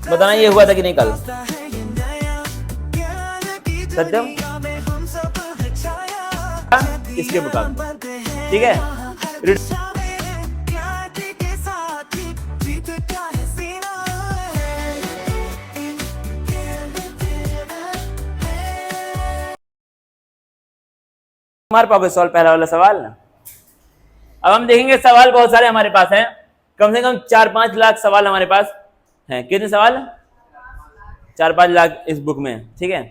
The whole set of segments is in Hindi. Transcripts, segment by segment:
बताना ये हुआ था कि नहीं कल? सत्यम इसके मुकाबले, ठीक है। मार पाओगे सॉल्व पहला वाला सवाल? अब हम देखेंगे सवाल बहुत सारे हमारे पास हैं, कम से कम 4-5 लाख सवाल हमारे पास हैं। कितने सवाल? 4-5 लाख इस बुक में, ठीक है।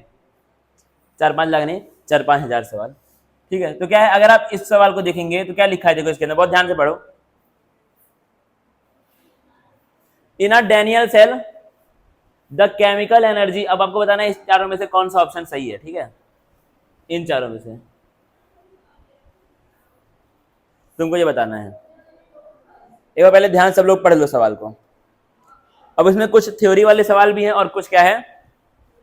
4-5 लाख नहीं, 4-5 हजार सवाल, ठीक है। तो क्या है, अगर आप इस सवाल को देखेंगे तो क्या लिखा है, देखो इसके अंदर बहुत ध्यान से पढ़ो। In a Daniel cell the chemical energy, अब आपको बताना है इस चारों में से कौन सा ऑप्शन सही है, ठीक है। इन चारों में से तुमको ये बताना है। एक बार पहले ध्यान सब लोग पढ़ लो सवाल को। अब इसमें कुछ थ्योरी वाले सवाल भी हैं और कुछ क्या है,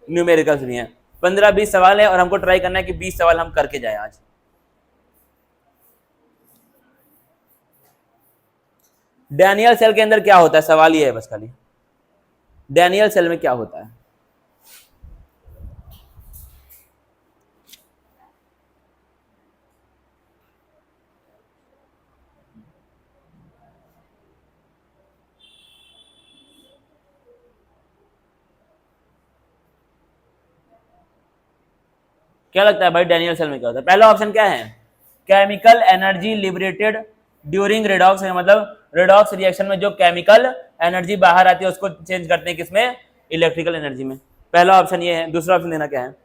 न्यूमेरिकल्स भी हैं। 15-20 सवाल है और हमको ट्राई करना है कि 20 सवाल हम करके जाए आज। डैनियल सेल के अंदर क्या होता है, सवाल ये है बस खाली, डैनियल सेल में क्या होता है। क्या लगता है भाई, डैनियल सेल में क्या होता है? पहला ऑप्शन क्या है, chemical energy liberated during redox, मतलब रेडॉक्स रिएक्शन में जो केमिकल एनर्जी बाहर आती है उसको चेंज करते हैं किसमें, इलेक्ट्रिकल एनर्जी में। पहला ऑप्शन ये है। दूसरा ऑप्शन देना क्या है,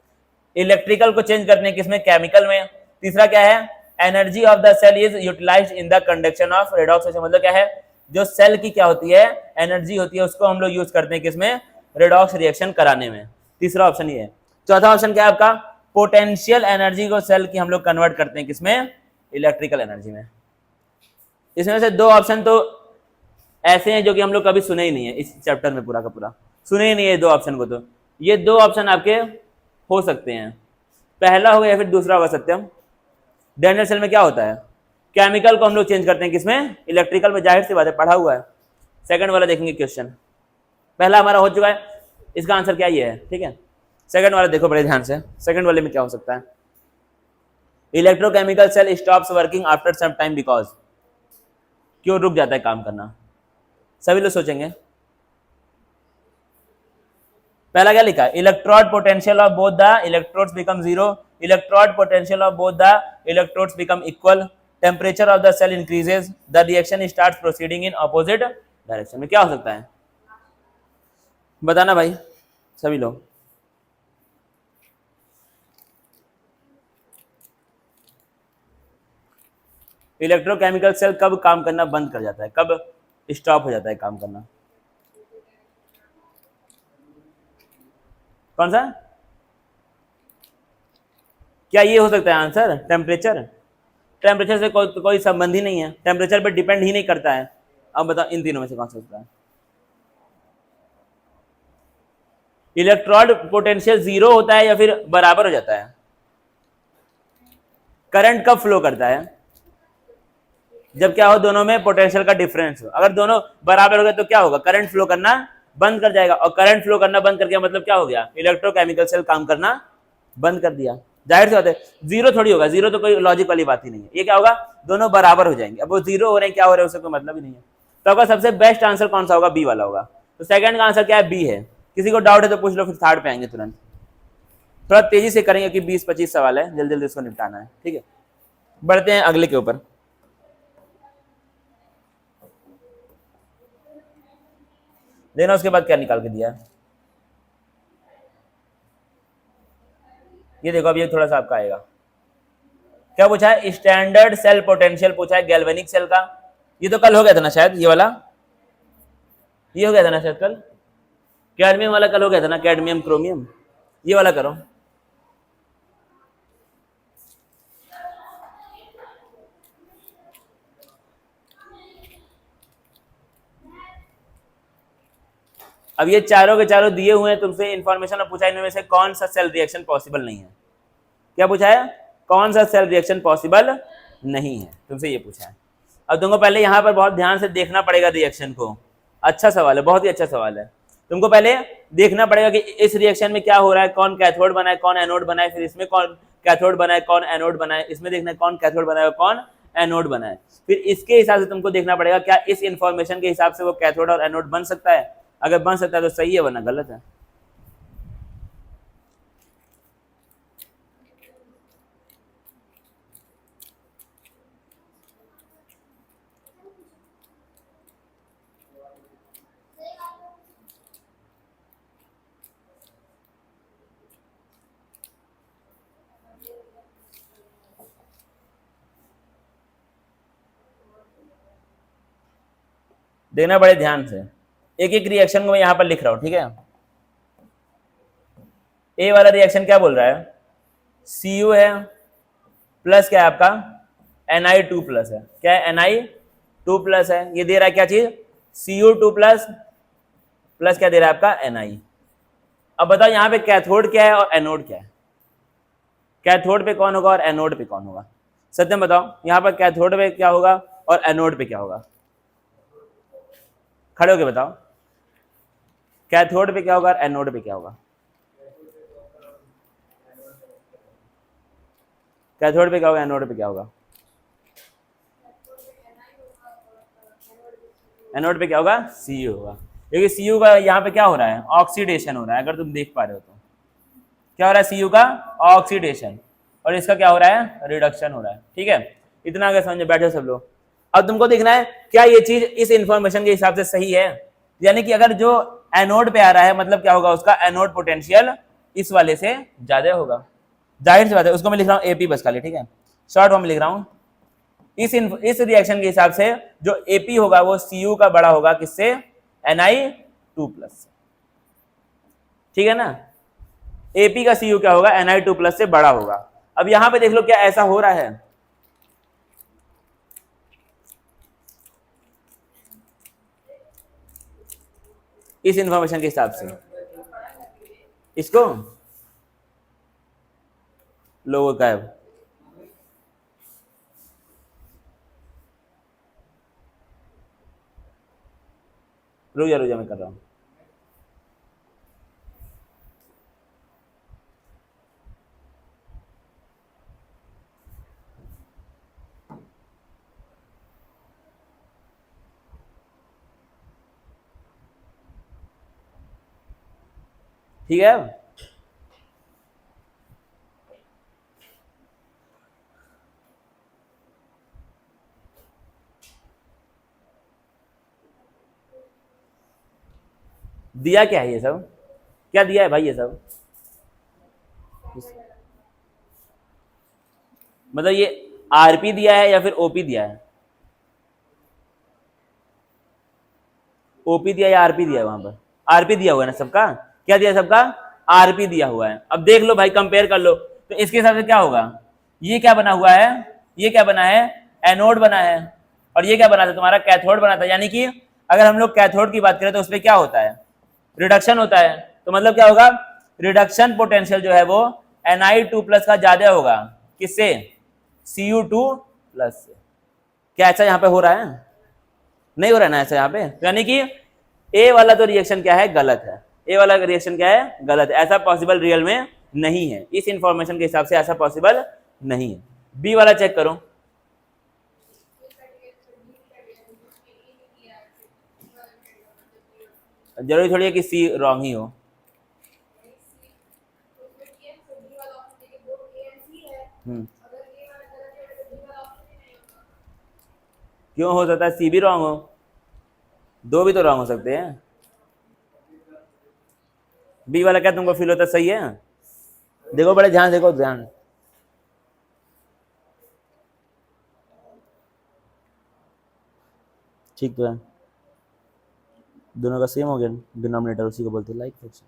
इलेक्ट्रिकल को चेंज करने किसमें, केमिकल में। तीसरा क्या है, energy of the cell is utilised in the conduction of redox, मतलब क्या है, जो सेल की क्या होती है, एनर्जी होती है, उसको हम लोग यूज करते हैं किसमें, रेडॉक्स रिएक्शन कराने में। तीसरा ऑप्शन ये है। चौथा ऑप्शन क्या है आपका, पोटेंशियल एनर्जी को सेल की हम लोग कन्वर्ट करते हैं किसमें, इलेक्ट्रिकल एनर्जी में। इसमें से दो ऑप्शन तो ऐसे हैं जो कि हम लोग कभी सुने ही नहीं है इस चैप्टर में, पूरा का पूरा सुने ही नहीं है दो ऑप्शन को। तो ये दो ऑप्शन आपके हो सकते हैं, पहला होगा या फिर दूसरा होगा सत्यम। डैनियल सेल में क्या होता है, केमिकल को हम लोग चेंज करते हैं किसमें, इलेक्ट्रिकल में, जाहिर सी बात है, पढ़ा हुआ है। सेकंड वाला देखेंगे क्वेश्चन, पहला हमारा हो चुका है, इसका आंसर क्या ये है, ठीक है। सेकंड वाला देखो बड़े ध्यान से, सेकंड वाले में क्या हो सकता है, electrochemical cell stops working after some time because, क्यों रुक जाता है काम करना, सभी लोग सोचेंगे। पहला क्या लिखा है, electrode potential of both the electrodes become zero, electrode potential of both the electrodes become equal, temperature of the cell increases, the reaction starts proceeding in opposite direction. में क्या हो सकता है, बताना भाई सभी लोग। इलेक्ट्रोकेमिकल सेल कब काम करना बंद कर जाता है, कब स्टॉप हो जाता है काम करना, कौन सा, क्या ये हो सकता है आंसर, टेम्परेचर। टेम्परेचर से कोई संबंध ही नहीं है, टेम्परेचर पर डिपेंड ही नहीं करता है। अब बताओ इन तीनों में से कौन सा होता है, इलेक्ट्रोड पोटेंशियल जीरो होता है या फिर बराबर हो जाता है, करंट कब फ्लो करता है, जब क्या हो, दोनों में पोटेंशियल का डिफरेंस हो। अगर दोनों बराबर हो गए तो क्या होगा, करंट फ्लो करना बंद कर जाएगा, और करंट फ्लो करना बंद कर दिया मतलब क्या हो गया, इलेक्ट्रोकेमिकल सेल काम करना बंद कर दिया। जाहिर से बात है, जीरो थोड़ी होगा, जीरो तो कोई लॉजिक वाली बात ही नहीं है। ये क्या होगा, दोनों बराबर हो जाएंगे। अब वो जीरो हो रहे हैं, क्या हो रहे हैं, उससे कोई मतलब ही नहीं है। तो आपका सबसे बेस्ट आंसर कौन सा होगा, बी वाला होगा। तो सेकंड का आंसर क्या है, बी है। किसी को डाउट है तो पूछ लो, फिर थर्ड पे आएंगे तुरंत। थोड़ा तेजी से करेंगे कि 20-25 सवाल है, जल्दी जल्दी उसको निपटाना है, ठीक है। बढ़ते हैं अगले के ऊपर। देना उसके बाद क्या निकाल के दिया है, ये देखो। अब ये थोड़ा सा आपका आएगा, क्या पूछा है, स्टैंडर्ड सेल पोटेंशियल पूछा है गैल्वेनिक सेल का। ये तो कल हो गया था ना शायद, ये वाला, ये हो गया था ना शायद कल, कैडमियम वाला कल हो गया था ना, कैडमियम क्रोमियम। ये वाला करो, अब ये चारों के चारों दिए हुए हैं तुमसे इन्फॉर्मेशन, और पूछा इनमें से कौन सा सेल रिएक्शन पॉसिबल नहीं है। क्या पूछा है, कौन सा सेल रिएक्शन पॉसिबल नहीं है, तुमसे ये पूछा है। अब तुमको पहले यहाँ पर बहुत ध्यान से देखना पड़ेगा रिएक्शन को। अच्छा सवाल है, बहुत ही अच्छा सवाल है। तुमको पहले देखना पड़ेगा कि इस रिएक्शन में क्या हो रहा है, कौन कैथोड बना है, कौन एनोड बना है, फिर इसमें कौन कैथोड बना है, कौन एनोड बना है, इसमें देखना है कौन कैथोड बना है, कौन एनोड बना है। फिर इसके हिसाब से तुमको देखना पड़ेगा क्या इस इंफॉर्मेशन के हिसाब से वो कैथोड और एनोड बन सकता है। अगर बन सकता है तो सही है, वरना गलत है। देखना बड़े ध्यान से, एक एक रिएक्शन को मैं यहां पर लिख रहा हूं, ठीक है। ए वाला रिएक्शन क्या बोल रहा है, Cu है प्लस क्या है आपका Na2 प्लस है, क्या है Na2 प्लस है। ये दे रहा है क्या चीज, Cu2 प्लस प्लस क्या दे रहा है आपका Na। अब बताओ यहाँ पे कैथोड क्या है और एनोड क्या है, कैथोड पे कौन होगा और एनोड पे कौन होगा। सत्यम बताओ यहाँ पर कैथोड पे क्या होगा और एनोड पे क्या होगा, खड़े होके बताओ, कैथोड पे क्या होगा और एनोड पे क्या होगा। कैथोड पे क्या होगा, एनोड पे क्या होगा, एनोड पे क्या होगा, Cu होगा। क्योंकि Cu का यहाँ पे क्या हो रहा है, ऑक्सीडेशन हो रहा है। अगर तुम देख पा रहे हो तो क्या हो रहा है, Cu का ऑक्सीडेशन, और इसका क्या हो रहा है, रिडक्शन हो रहा है। ठीक है, इतना अगर समझ बैठे सब लोग। अब तुमको देखना है क्या ये चीज इस इंफॉर्मेशन के हिसाब से सही है, यानी कि अगर जो एनोड पे आ रहा है मतलब क्या होगा, उसका एनोड पोटेंशियल इस वाले से ज्यादा होगा। जाहिर सी बात है, उसको मैं लिख रहा हूँ एपी बस खाली, ठीक है, शॉर्ट फॉर्म में लिख रहा हूँ। इस रिएक्शन के हिसाब से जो एपी होगा वो Cu का बड़ा होगा किससे, Na2 प्लस से, ठीक है ना। एपी का Cu क्या होगा, Na2 प्लस से बड़ा होगा। अब यहां पे देख लो क्या ऐसा हो रहा है, इस इंफॉर्मेशन के हिसाब से इसको लोगों का है, रुक जा मैं कर रहा हूं। ठीक है, दिया क्या है ये सब, क्या दिया है भाई ये सब, मतलब ये आरपी दिया है या फिर ओपी दिया है, ओपी दिया या आरपी दिया है, वहां पर आरपी दिया हुआ है ना सबका, क्या दिया है सबका, आरपी दिया हुआ है। अब देख लो भाई, कंपेयर कर लो तो इसके हिसाब से क्या होगा, ये क्या बना हुआ है, ये क्या बना है, एनोड बना है, और ये क्या बना था तुम्हारा, कैथोड बना था। यानी कि अगर हम लोग कैथोड की बात करें तो उसमें क्या होता है, रिडक्शन होता है। तो मतलब क्या होगा, रिडक्शन पोटेंशियल जो है वो Na2 प्लस का ज्यादा होगा किससे, Cu2 प्लस से। क्या ऐसा यहाँ पे हो रहा है, नहीं हो रहा है ना ऐसा यहाँ पे, यानी कि ए वाला तो रिएक्शन क्या है, गलत है। ए वाला रिएक्शन क्या है, गलत है, ऐसा पॉसिबल रियल में नहीं है। इस इंफॉर्मेशन के हिसाब से ऐसा पॉसिबल नहीं है। बी वाला चेक करो, जरूरी थोड़ी है कि सी रॉन्ग ही हो। क्यों हो सकता है सी भी रॉन्ग हो, दो भी तो रॉन्ग हो सकते हैं। बी वाला क्या तुमको फील होता है सही है, देखो बड़े ध्यान, देखो ध्यान, ठीक तो है, दोनों का सेम हो गया, डिनोमिनेटर उसी को बोलते हैं लाइक फ्रैक्शन।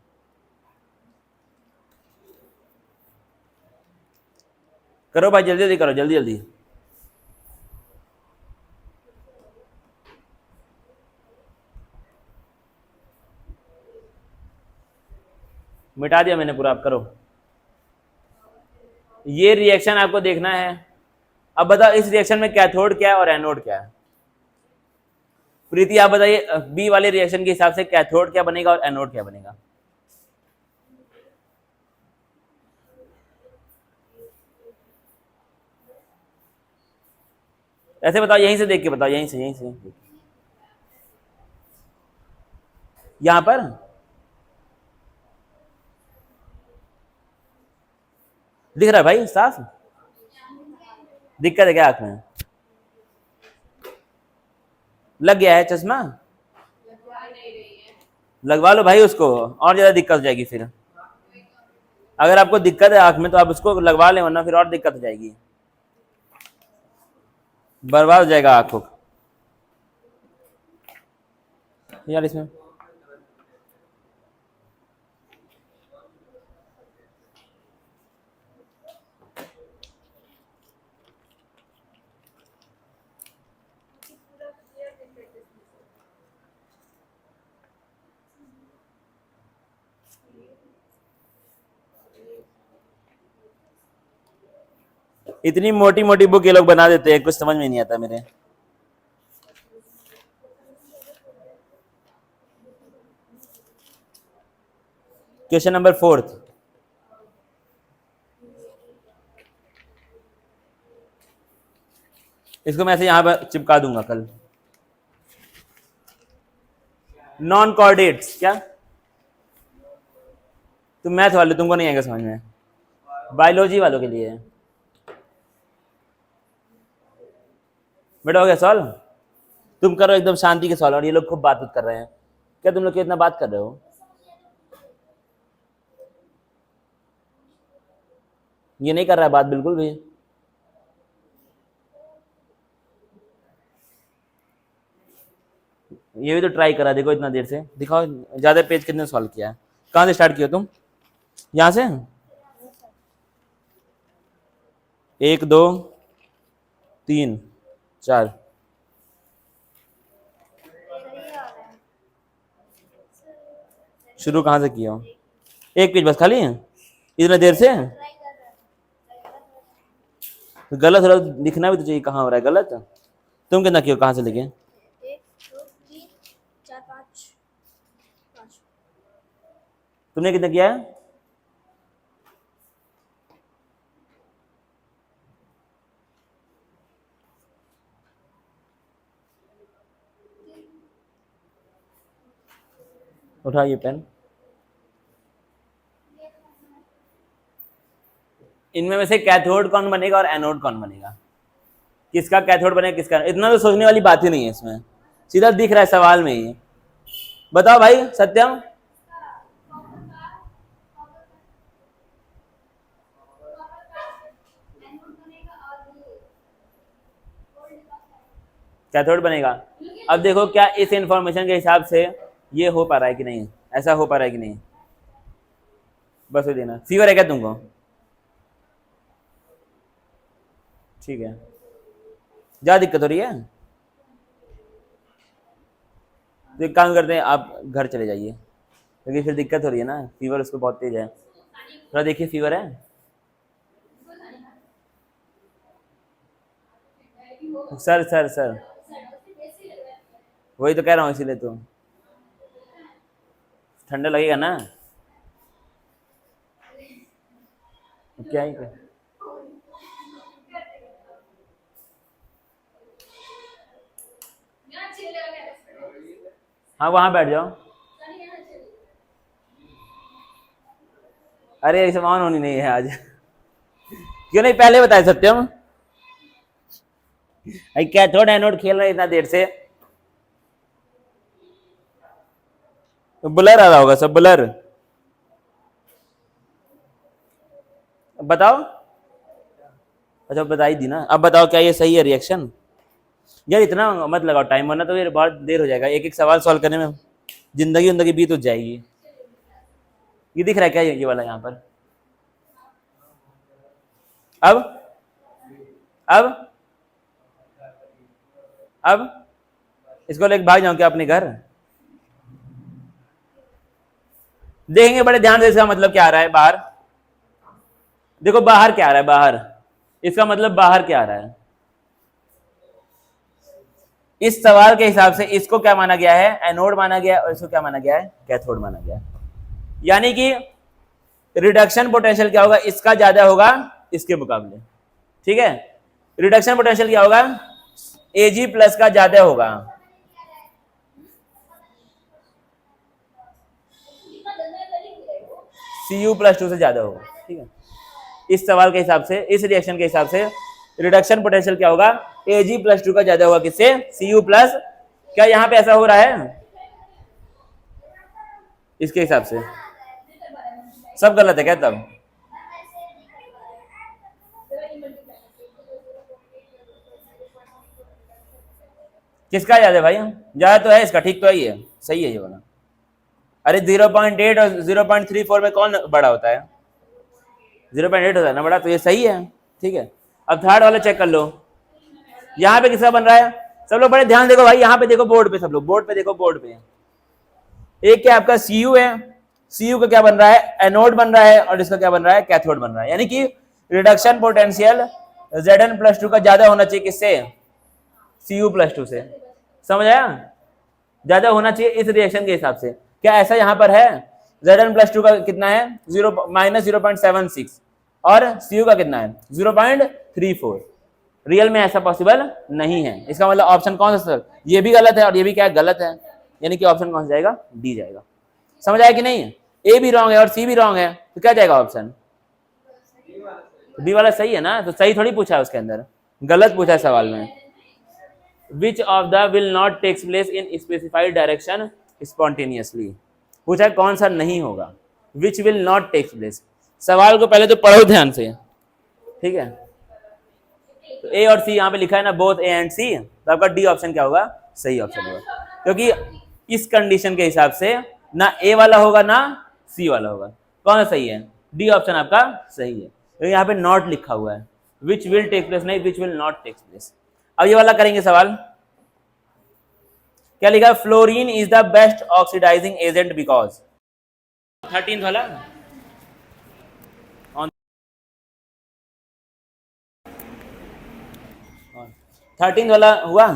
करो भाई जल्दी जल्दी करो, जल्दी जल्दी। मिटा दिया मैंने पूरा, आप करो। ये रिएक्शन आपको देखना है। अब बताओ इस रिएक्शन में कैथोड क्या है और एनोड क्या है। प्रीति आप बताइए बी वाले रिएक्शन के हिसाब से कैथोड क्या बनेगा और एनोड क्या बनेगा? ऐसे बताओ, यहीं से देख के बताओ, यहीं से यहां पर दिख रहा है भाई साफ? दिक्कत है क्या आंख में? लग गया है चश्मा? लगवा लो भाई उसको, और ज्यादा दिक्कत हो जाएगी फिर। अगर आपको दिक्कत है आंख में तो आप उसको लगवा लें, वरना फिर और दिक्कत हो जाएगी, बर्बाद हो जाएगा आंखों यार इसमें। इतनी मोटी मोटी बुक ये लोग बना देते हैं, कुछ समझ में नहीं आता मेरे। क्वेश्चन नंबर 4 इसको मैं ऐसे यहां पर चिपका दूंगा कल। नॉन कोऑर्डिनेट्स क्या? तुम मैथ वाले, तुमको नहीं आएगा समझ में, बायोलॉजी वालों के लिए है। बेटा हो गया सॉल्व? तुम करो एकदम शांति के सॉल्व, और ये लोग खूब बात कर रहे हैं। क्या तुम लोग क्यों इतना बात कर रहे हो? ये नहीं कर रहा है बात बिल्कुल भी। ये भी तो ट्राई करा, देखो इतना देर से, दिखाओ ज्यादा पेज कितने सॉल्व किया है। कहाँ से स्टार्ट किया तुम? यहां से 1 2 3 4। शुरू कहाँ से किया हो? एक पेज बस खाली है इतने देर से? तो गलत हो रहा, दिखना भी तो चाहिए कहाँ हो रहा है गलत। तुम कितना किया, कहाँ से लिखे? 1 2 3 4 5 5। तुमने कितना किया है? उठा ये पेन। इनमें से कैथोड कौन बनेगा और एनोड कौन बनेगा? किसका कैथोड बनेगा किसका? इतना तो सोचने वाली बात ही नहीं है इसमें, सीधा दिख रहा है सवाल में ही। बताओ भाई सत्यम। कैथोड बनेगा। अब देखो क्या इस इंफॉर्मेशन के हिसाब से ये हो पा रहा है कि नहीं, ऐसा हो पा रहा है कि नहीं, बस वो देना। फीवर है क्या तुमको? ठीक है, ज्यादा दिक्कत हो रही है तो एक काम करते हैं, आप घर चले जाइए, क्योंकि फिर दिक्कत हो रही है ना, फीवर उसको बहुत तेज है। थोड़ा देखिए फीवर है? सर सर सर वही तो कह रहा हूँ, इसीलिए तो ठंडा लगेगा ना। क्या ही कर? हाँ वहां बैठ जाओ। अरे ऐसे मान होनी नहीं है आज। क्यों नहीं पहले बताए सत्यम? कैथोड एनोड खेल रहे इतना देर से, तो ब्लर आ रहा होगा सब, ब्लर। बताओ। अच्छा बता ही दी ना, अब बताओ क्या ये सही है रिएक्शन? यार इतना मत लगाओ टाइम, वरना तो फिर बहुत देर हो जाएगा, एक एक सवाल सॉल्व करने में जिंदगी बीत हो जाएगी। ये दिख रहा है क्या ये वाला यहाँ पर? अब अब इसको लेके भाग जाऊं क्या अपने घर? देखेंगे बड़े ध्यान से, इसका मतलब क्या आ रहा है बाहर। देखो बाहर क्या आ रहा है, बाहर, इसका मतलब बाहर क्या आ रहा है? इस सवाल के हिसाब से इसको क्या माना गया है, एनोड माना गया है, और इसको क्या माना गया है, कैथोड माना गया है। यानी कि रिडक्शन पोटेंशियल क्या होगा, इसका ज्यादा होगा इसके मुकाबले, ठीक है। रिडक्शन पोटेंशियल क्या होगा, Ag प्लस का ज्यादा होगा, Cu+2 से ज्यादा होगा, ठीक है। इस सवाल के हिसाब से, इस रिएक्शन के हिसाब से रिडक्शन पोटेंशियल क्या होगा, Ag+2 का ज्यादा होगा किससे, Cu+। क्या यहाँ पे ऐसा हो रहा है, इसके हिसाब से सब गलत है क्या तब? किसका ज्यादा भाई, ज्यादा तो है इसका, ठीक तो है, ये सही है ये वाला। अरे 0.8 और 0.34 में कौन बड़ा होता है, 0.8 होता है ना बड़ा, तो ये सही है, ठीक है। अब थर्ड वाला चेक कर लो, यहाँ पे किसका बन रहा है, सब लोग बड़े ध्यान देखो भाई, यहाँ पे देखो बोर्ड पे, सब लोग बोर्ड पे देखो, बोर्ड पे एक क्या आपका Cu है, Cu का क्या बन रहा है, एनोड बन रहा है, और इसका क्या बन रहा है, कैथोड बन रहा है। यानी कि रिडक्शन पोटेंशियल Zn+2 का ज्यादा होना चाहिए किससे, Cu+2 से, समझ आया, ज्यादा होना चाहिए इस रिएक्शन के हिसाब से। क्या ऐसा यहाँ पर है, Zn+2 का कितना है, -0.76 और Cu का कितना है 0.34, रियल में ऐसा पॉसिबल नहीं है। इसका मतलब ऑप्शन कौन सा, ये भी गलत है और ये भी क्या गलत है, यानी कि ऑप्शन कौन सा जाएगा, डी जाएगा। समझ आया कि नहीं, ए भी रॉन्ग है और सी भी रॉन्ग है, तो क्या जाएगा ऑप्शन, बी वाला सही है ना, तो सही थोड़ी पूछा है उसके अंदर, गलत पूछा है सवाल में। Which of the will not takes place in specified direction spontaneously, पूछा है कौन सा नहीं होगा, which will not takes place. सवाल को पहले तो पढ़ो ध्यान से, ठीक है। तो ए और सी यहाँ पे लिखा है ना, बोथ ए एंड सी, तो आपका डी ऑप्शन क्या होगा, सही ऑप्शन होगा, क्योंकि इस कंडीशन के हिसाब से ना ए वाला होगा ना सी वाला होगा, कौन सा सही है, डी ऑप्शन आपका सही है। तो यहाँ पे नॉट लिखा हुआ है, विच विल टेक प्लेस नहीं, which will not take place. अब ये वाला करेंगे सवाल, क्या लिखा है, fluorine is the best oxidising agent because, 13th वाला 13th वाला हुआ,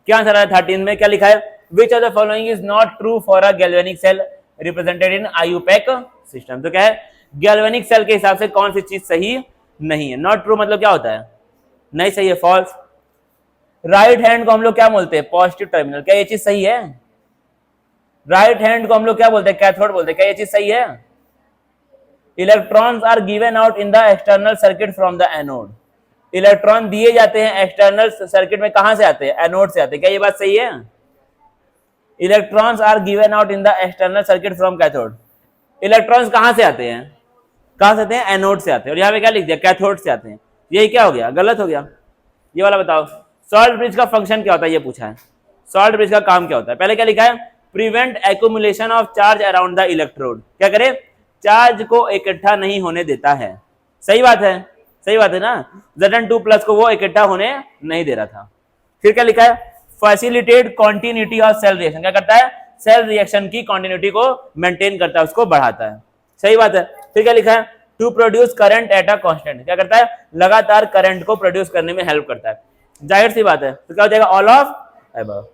क्या आंसर है 13 में, क्या लिखा है, which of the following is not true for a galvanic cell represented in IUPAC system. तो क्या है, गैल्वेनिक सेल के हिसाब से कौन सी चीज सही नहीं है, नॉट ट्रू मतलब क्या होता है, नहीं सही है, फॉल्स। राइट हैंड को हम लोग क्या बोलते हैं, पॉजिटिव टर्मिनल, क्या ये चीज सही है, राइट हैंड को हम लोग क्या बोलते हैं, कैथोड बोलते हैं, क्या ये चीज सही है। Electrons are given out in the external circuit from the anode, electron दिए जाते हैं एक्सटर्नल सर्किट में, कहां से आते हैं, एनोड से आते हैं, क्या ये बात सही है। Electrons are given out in the external circuit from cathode, electrons कहां से आते हैं, कहां से आते हैं, एनोड से आते हैं, और यहाँ पे क्या लिख दिया, कैथोड से आते हैं, यही क्या हो गया, गलत हो गया। ये वाला बताओ, सॉल्ट ब्रिज का फंक्शन क्या होता है, ये पूछा है, सॉल्ट ब्रिज का काम क्या होता है। पहले क्या लिखा है, prevent accumulation of charge around the electrode, क्या करे, चार्ज को इकट्ठा नहीं होने देता है, सही बात है, सही बात है ना, Zn2+ को वो इकट्ठा होने नहीं दे रहा था। फिर क्या लिखा है, facilitate continuity of cell reaction, क्या करता है, सेल रिएक्शन की कॉन्टिन्यूटी को मेंटेन करता है, उसको बढ़ाता है, सही बात है। फिर क्या लिखा है, to produce current at a constant, क्या करता है, लगातार करंट को प्रोड्यूस करने में हेल्प करता है, जाहिर सी बात है। तो क्या हो जाएगा, ऑल ऑफ अबव।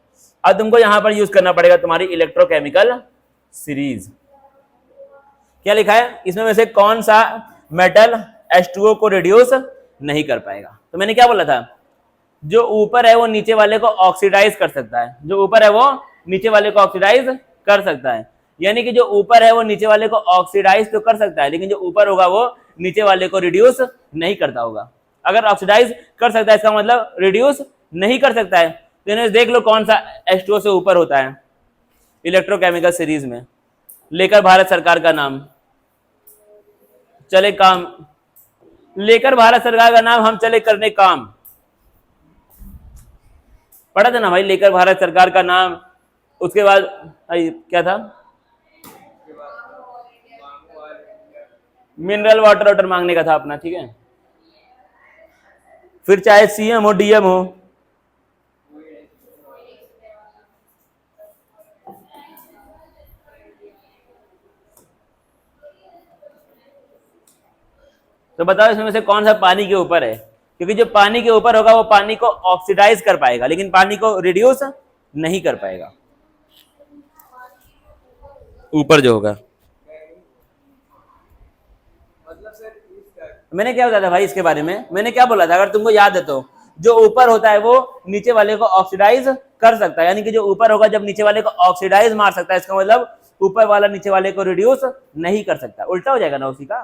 अब तुमको यहां पर यूज करना पड़ेगा तुम्हारी इलेक्ट्रोकेमिकल सीरीज। क्या लिखा है, इसमें में से कौन सा मेटल H2O को रिड्यूस नहीं कर पाएगा। तो मैंने क्या बोला था, जो ऊपर है वो नीचे वाले को ऑक्सीडाइज कर सकता है, जो ऊपर है वो नीचे वाले को ऑक्सीडाइज कर सकता है, यानी कि जो ऊपर है वो नीचे वाले को ऑक्सीडाइज तो कर सकता है, लेकिन जो ऊपर होगा वो नीचे वाले को रिड्यूस नहीं करता होगा। अगर ऑक्सीडाइज कर सकता है इसका मतलब रिड्यूस नहीं कर सकता है। तो इन्हें देख लो कौन सा H2O से ऊपर होता है इलेक्ट्रोकेमिकल सीरीज में, लेकर भारत सरकार का नाम, चले काम, लेकर भारत सरकार का नाम, हम चले करने काम, पढ़ा था ना भाई, लेकर भारत सरकार का नाम। उसके बाद क्या था, मिनरल वाटर मांगने का था अपना, ठीक है। फिर चाहे सीएम हो डीएम हो, तो बताओ इसमें से कौन सा पानी के ऊपर है, क्योंकि जो पानी के ऊपर होगा वो पानी को ऑक्सीडाइज कर पाएगा, लेकिन पानी को रिड्यूस नहीं कर पाएगा ऊपर जो होगा। मैंने क्या बताया था भाई इसके बारे में, मैंने क्या बोला था, अगर तुमको याद है तो, जो ऊपर होता है वो नीचे वाले को ऑक्सीडाइज कर सकता है, यानी कि जो ऊपर होगा जब नीचे वाले को ऑक्सीडाइज मार सकता है, इसका मतलब ऊपर वाला नीचे वाले को रिड्यूस नहीं कर सकता। उल्टा हो जाएगा ना उसी का।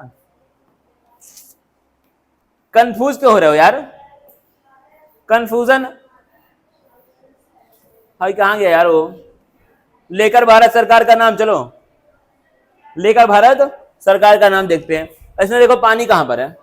कंफ्यूज क्यों हो रहे हो यार? कंफ्यूजन भाई कहां गया यार वो? लेकर भारत सरकार का नाम, चलो लेकर भारत सरकार का नाम देखते हैं। इसमें देखो पानी कहां पर है,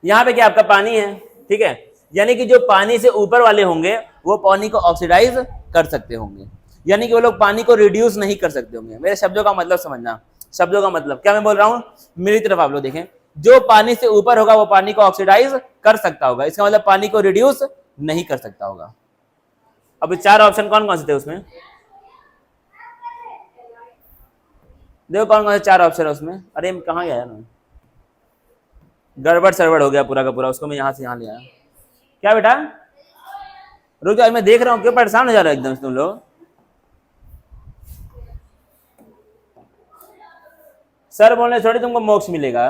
यहां पे क्या आपका पानी है, ठीक है, यानी कि जो पानी से ऊपर वाले होंगे वो पानी को ऑक्सीडाइज कर सकते होंगे, यानी कि वो लोग पानी को रिड्यूस नहीं कर सकते होंगे। मेरे शब्दों का मतलब समझना, शब्दों का मतलब क्या मैं बोल रहा हूं, मेरी तरफ आप लोग देखें, जो पानी से ऊपर होगा वो पानी को ऑक्सीडाइज कर सकता होगा, इसका मतलब पानी को रिड्यूस नहीं कर सकता होगा। अब 4 ऑप्शन कौन कौन से थे उसमें, देखो कौन कौन से 4 ऑप्शन है उसमें। अरे कहाँ गया ना, गड़बड़ सरबड़ हो गया पूरा का पूरा, उसको मैं यहां से यहां ले आया। क्या बेटा रुक जाओ, मैं देख रहा हूँ, क्यों परेशान हो जा रहा है एकदम से तुम लोग। सर बोलने थोड़ी तुमको मोक्ष मिलेगा।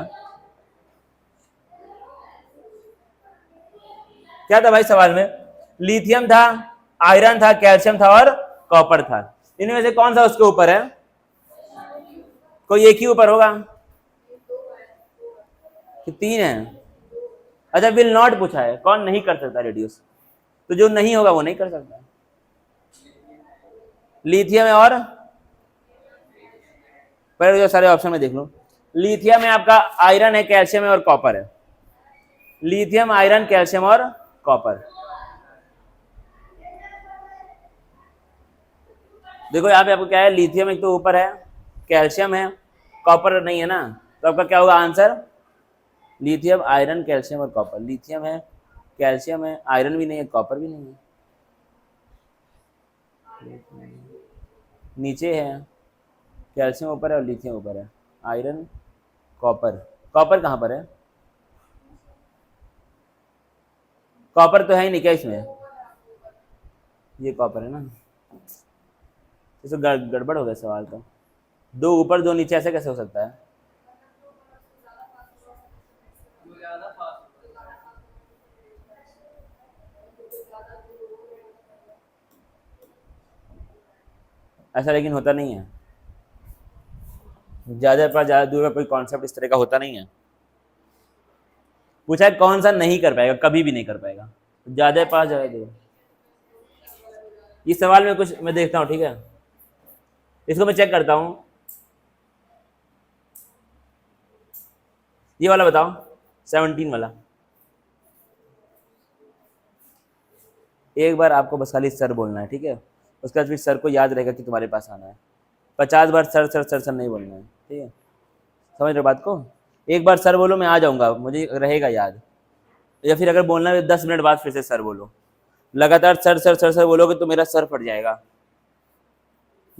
क्या था भाई सवाल में? लिथियम था, आयरन था, कैल्शियम था और कॉपर था। इनमें से कौन सा उसके ऊपर है? कोई एक ही ऊपर होगा कि 3 है? अच्छा विल नॉट पूछा है, कौन नहीं कर सकता रिड्यूस, तो जो नहीं होगा वो नहीं कर सकता। लिथियम है और पहले जो सारे ऑप्शन में देख लो, लिथियम में आपका आयरन है, कैल्शियम है और कॉपर है। लिथियम, आयरन, कैल्शियम और कॉपर। देखो यहाँ पे आपको क्या है, लिथियम एक तो ऊपर है, कैल्शियम है, कॉपर नहीं है ना, तो आपका क्या होगा आंसर? लिथियम, आयरन, कैल्शियम और कॉपर। लिथियम है, कैल्शियम है, आयरन भी नहीं है, कॉपर भी नहीं है, नीचे है, कैल्शियम ऊपर है और लिथियम ऊपर है, आयरन, कॉपर। कॉपर कहाँ पर है? कॉपर तो है ही नहीं क्या इसमें? ये कॉपर है ना, इसमें गड़बड़ हो गया सवाल तो। 2 ऊपर 2 नीचे, ऐसे कैसे हो सकता है? ऐसा लेकिन होता नहीं है, ज्यादा पर ज्यादा दूर का कोई कॉन्सेप्ट इस तरह का होता नहीं है। पूछा है कौन सा नहीं कर पाएगा, कभी भी नहीं कर पाएगा, ज्यादा पास ज्यादा दूर। इस सवाल में कुछ मैं देखता हूँ, ठीक है, इसको मैं चेक करता हूं। ये वाला बताओ, 17 वाला। एक बार आपको बस खाली सर बोलना है, ठीक है, उसके बाद फिर सर को याद रहेगा कि तुम्हारे पास आना है। 50 बार सर सर सर सर नहीं बोलना है, ठीक है, समझ रहे बात को? एक बार सर बोलो, मैं आ जाऊंगा, मुझे रहेगा याद। या फिर अगर बोलना है 10 मिनट बाद फिर से सर बोलो, लगातार सर सर सर सर बोलोगे तो मेरा सर फट जाएगा।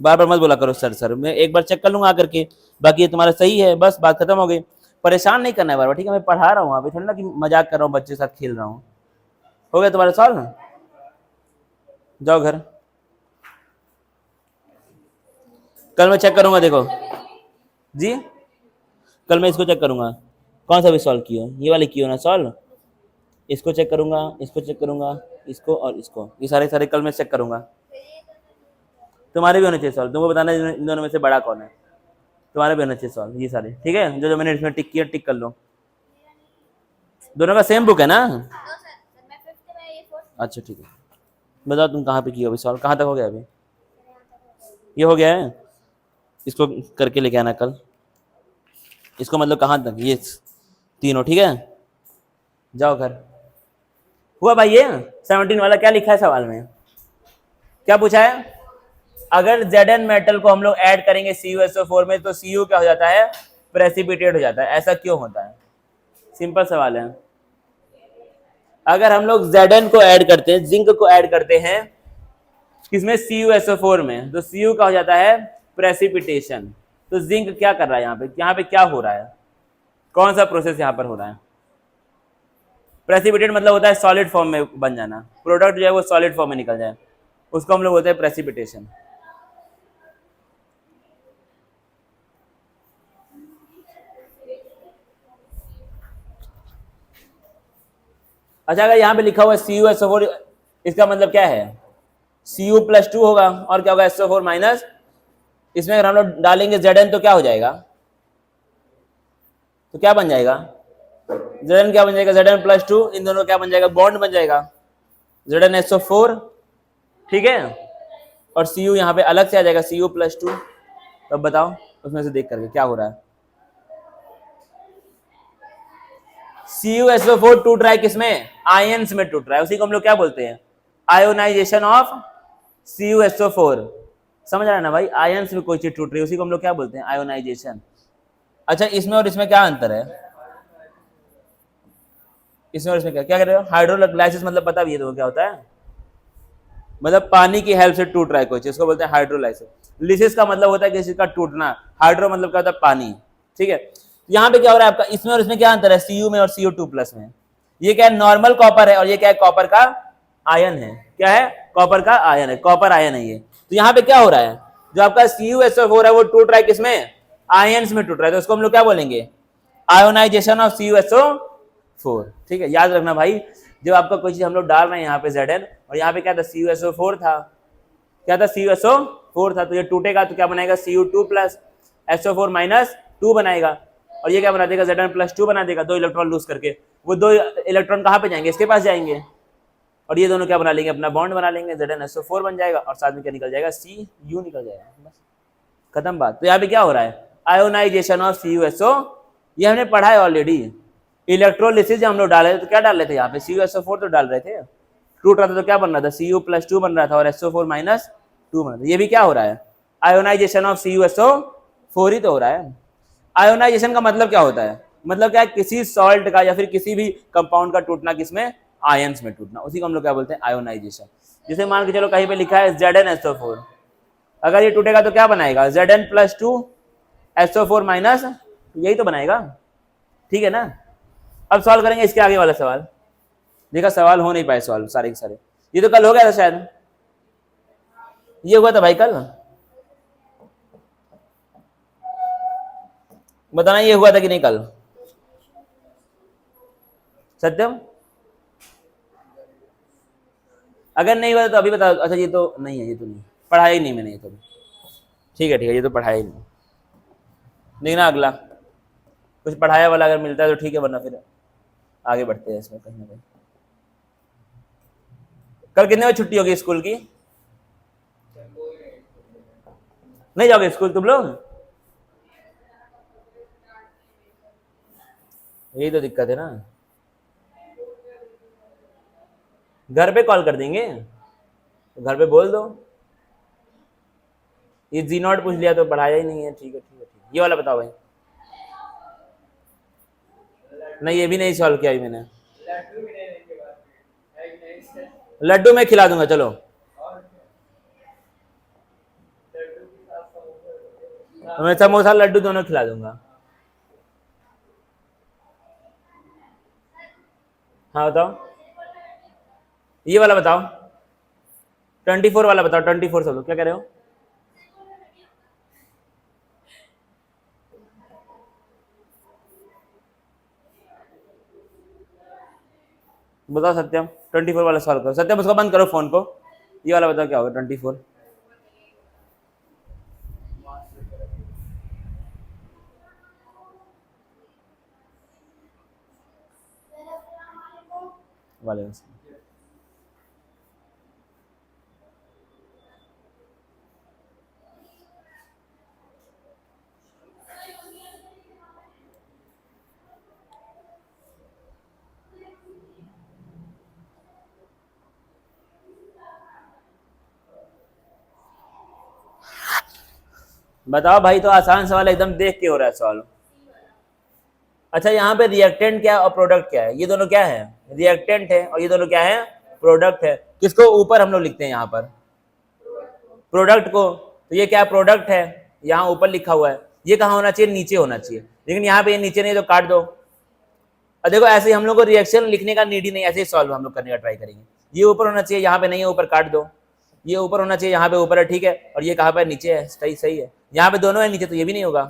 बार बार मत बोला करो सर सर, मैं एक बार चेक कर लूंगा आकर के, बाकी ये तुम्हारा सही है, बस बात खत्म हो गई। परेशान नहीं करना है बार बार, ठीक है, मैं पढ़ा रहा हूँ, अभी थोड़ी ना कि मजाक कर रहा हूँ, बच्चे के साथ खेल रहा हूँ। हो गया तुम्हारा सवाल ना, जाओ घर, कल मैं चेक करूंगा। देखो जी, कल मैं इसको चेक करूंगा, कौन सा भी सॉल्व किया, ये वाले किया ना सॉल्व, इसको चेक करूंगा, इसको चेक करूंगा, इसको और इसको, ये सारे सारे कल मैं चेक करूंगा। तुम्हारे भी होने चाहिए सॉल्व, तुमको बताना इन दोनों में से बड़ा कौन है, तुम्हारे भी होने चाहिए सॉल्व ये सारे, ठीक है, जो जो मैंने इसमें टिक किया टिक कर लो। दोनों का सेम बुक है ना? अच्छा ठीक है, बताओ तुम कहाँ पे किया अभी सॉल्व, कहाँ तक हो गया अभी? ये हो गया है, इसको करके लेके आना कल, इसको मतलब कहाँ तक, ये तीनों, ठीक है, जाओ घर। हुआ भाई ये 17 वाला? क्या लिखा है सवाल में, क्या पूछा है? अगर Zn मेटल को हम लोग ऐड करेंगे CuSO4 में तो Cu क्या हो जाता है? प्रेसिपिटेट हो जाता है। ऐसा क्यों होता है? सिंपल सवाल है। अगर हम लोग Zn को ऐड करते हैं, जिंक को ऐड करते हैं किसमें? CuSO4 में, तो Cu का हो जाता है प्रेसिपिटेशन। तो जिंक क्या कर रहा है यहाँ पे क्या हो रहा है, कौन सा प्रोसेस यहाँ पर हो रहा है? प्रेसिपिटेट मतलब होता है सॉलिड फॉर्म में बन जाना, प्रोडक्ट जो है वो सॉलिड फॉर्म में निकल जाए, उसको हम लोग बोलते हैं प्रेसिपिटेशन। अच्छा, अगर यहाँ पे लिखा हुआ है CuSO4, इसका मतलब क्या है? Cu+2 होगा, और क्या होगा? SO4 माइनस, इसमें अगर हम लोग डालेंगे Zn तो क्या हो जाएगा? तो क्या बन जाएगा? Zn क्या बन जाएगा? Zn+2, इन दोनों क्या बन जाएगा? बॉन्ड बन जाएगा, ZnSO4, ठीक है। और Cu यहाँ पे अलग से आ जाएगा, Cu+2। तो अब बताओ उसमें से देख करके क्या हो रहा है? CuSO4 टूट रहा है किसमें? आयंस में टूट रहा है, उसी को हम लोग क्या बोलते हैं? Ionisation of CuSO4। समझ रहा है ना भाई? आयंस में कोई चीज टूट रही है, उसी को हम लोग क्या बोलते हैं? आयोनाइजेशन। अच्छा, इसमें और इसमें क्या अंतर है? इसमें और इसमें क्या क्या कर रहे हो? हाइड्रोलाइसिस मतलब पता भी है तो क्या होता है? मतलब पानी की हेल्प से टूट रहा है कोई चीज, इसको बोलते हैं हाइड्रोलाइसिस। लिसिस का मतलब होता है किसी चीज का टूटना, हाइड्रो मतलब क्या होता है? पानी, ठीक है। यहाँ पे क्या हो रहा है आपका? इसमें और इसमें क्या अंतर है? Cu में और CO2+ में। ये क्या है? नॉर्मल कॉपर है, और ये क्या है? कॉपर का आयन है। क्या है? कॉपर का आयन है, कॉपर आयन है ये। तो यहाँ पे क्या हो रहा है? जो आपका CuSO4 है वो टूट रहा है किसमें? आयंस में टूट रहा है, तो उसको हम लोग क्या बोलेंगे? आयोनाइजेशन ऑफ CuSO4, ठीक है। याद रखना भाई, जब आपका कोई चीज हम लोग डाल रहे हैं यहाँ पे Zn, और यहाँ पे क्या था? CuSO4 था। क्या था? CuSO4 था, तो ये टूटेगा तो क्या बनाएगा? Cu2+ SO4 माइनस 2 बनाएगा, और ये क्या बना देगा? Zn+2 बना देगा, 2 इलेक्ट्रॉन लूज करके। वो 2 इलेक्ट्रॉन कहाँ पे जाएंगे? इसके पास जाएंगे, और ये दोनों क्या बना लेंगे? अपना बॉन्ड बना लेंगे, ZnSO4 बन जाएगा, और साथ में क्या निकल जाएगा? Cu निकल जाएगा, बस खत्म बात। तो यहाँ पे क्या हो रहा है? आयोनाइजेशन ऑफ CuSO, ये हमने पढ़ा है ऑलरेडी। इलेक्ट्रोलिसिस जब हम लोग डाल रहे थे तो क्या डाल रहे थे यहाँ पे? CuSO4 तो डाल रहे थे, टूट रहा था तो क्या बन रहा था? Cu+2 बन रहा था, और SO4 माइनस 2 बन रहा था। ये भी क्या हो रहा है? आयोनाइजेशन ऑफ CuSO4 ही तो हो रहा है। आयोनाइजेशन का मतलब क्या होता है? मतलब क्या है? किसी सॉल्ट का या फिर किसी भी कंपाउंड का टूटना किसमें? आयंस में टूटना, उसी को हम लोग क्या बोलते हैं? आयोनाइजेशन। जैसे मान के चलो कहीं पे लिखा है ZnSO4, अगर ये टूटेगा तो क्या बनाएगा? Zn+2 SO4 माइनस, यही तो बनाएगा, ठीक है ना। अब सॉल्व करेंगे इसके आगे वाला सवाल। देखा, सवाल हो नहीं पाए सॉल्व सारे के सारे। ये तो कल हो गया था शायद, ये हुआ था भाई कल, बताना ये हुआ था कि नहीं कल? सत्यम, अगर नहीं हुआ तो अभी बताओ। अच्छा, ये तो नहीं है, ये तो नहीं पढ़ाया ही नहीं मैंने ये तो। ठीक है, ये तो पढ़ाया ही नहीं। देखना अगला कुछ पढ़ाया वाला अगर मिलता है तो ठीक है, वरना फिर आगे बढ़ते हैं इसमें कहीं ना कहीं। कल कितने बजे छुट्टी होगी स्कूल की? नहीं जाओगे स्कूल तुम लोग? यही तो दिक्कत है ना। घर पे कॉल कर देंगे, तो घर पे बोल दो ये G0 पूछ लिया तो पढ़ाया ही नहीं है। ठीक है, ठीक है, ठीक है। ये वाला बताओ भाई। नहीं, ये भी नहीं सॉल्व किया मैंने। लड्डू मैं खिला दूंगा, चलो। मैं समोसा लड्डू दोनों खिला दूंगा। हाँ बताओ, ये वाला बताओ, 24 वाला बताओ। 24 सब क्या कह रहे हो? बताओ सत्यम, 24 वाला सॉल्व करो। सत्यम उसको बंद करो फोन को। ये वाला बताओ क्या होगा? 24 वाले बताओ भाई। तो आसान सवाल एकदम देख के हो रहा है सॉल्व। अच्छा, यहाँ पे रिएक्टेंट क्या और प्रोडक्ट क्या है? ये दोनों क्या है? रिएक्टेंट है, और ये दोनों क्या है? प्रोडक्ट है। किसको ऊपर हम लोग लिखते हैं यहाँ पर? प्रोडक्ट को। तो ये क्या प्रोडक्ट है? यहाँ ऊपर लिखा हुआ है। ये कहाँ होना चाहिए? नीचे होना चाहिए, लेकिन यहाँ पे ये नीचे नहीं, तो काट दो। और देखो ऐसे ही हम लोग को रिएक्शन लिखने का नीड ही नहीं, ऐसे ही सॉल्व हम लोग करने का ट्राई करेंगे। ये ऊपर होना चाहिए, यहाँ पे नहीं है, ऊपर काट दो। ये ऊपर होना चाहिए, यहाँ पे ऊपर है, ठीक है। और ये कहाँ पे नीचे है, सही है। यहाँ पे दोनों है नीचे, तो ये भी नहीं होगा।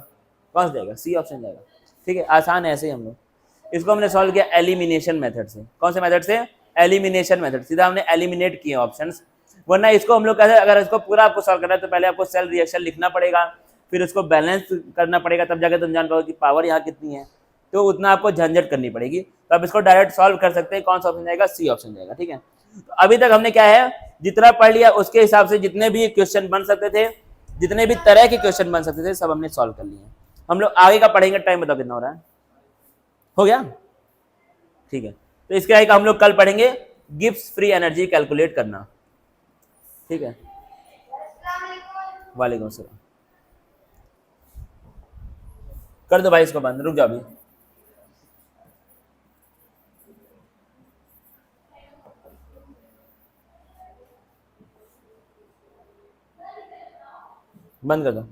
कौन सा जाएगा? सी ऑप्शन जाएगा। ठीक है, आसान है। ऐसे ही हम लोग इसको हमने सॉल्व किया एलिमिनेशन मेथड से। कौन से मेथड से? Elimination method. सीधा हमने एलिमिनेट किए ऑप्शंस। वरना इसको हम लोग कैसे, अगर इसको पूरा आपको सॉल्व करना है तो पहले आपको सेल रिएक्शन लिखना पड़ेगा, फिर उसको बैलेंस करना पड़ेगा, तब जाकर तुम जान पाओगे कि पावर यहाँ कितनी है। तो उतना आपको झंझट करनी पड़ेगी। तो आप इसको डायरेक्ट सॉल्व कर सकते हैं। कौन सा ऑप्शन जाएगा? सी ऑप्शन जाएगा। ठीक है, तो अभी तक हमने क्या है, जितना पढ़ लिया उसके हिसाब से जितने भी क्वेश्चन बन सकते थे, जितने भी तरह के क्वेश्चन बन सकते थे, सब हमने सॉल्व कर लिए। हम लोग आगे का पढ़ेंगे। टाइम बताओ कितना हो रहा है? हो गया? ठीक है, तो इसके आगे हम लोग कल पढ़ेंगे गिब्स फ्री एनर्जी कैलकुलेट करना। ठीक है, वालेकुम सलाम। कर दो भाई इसको बंद, रुक जाओ अभी। बंद कर दो।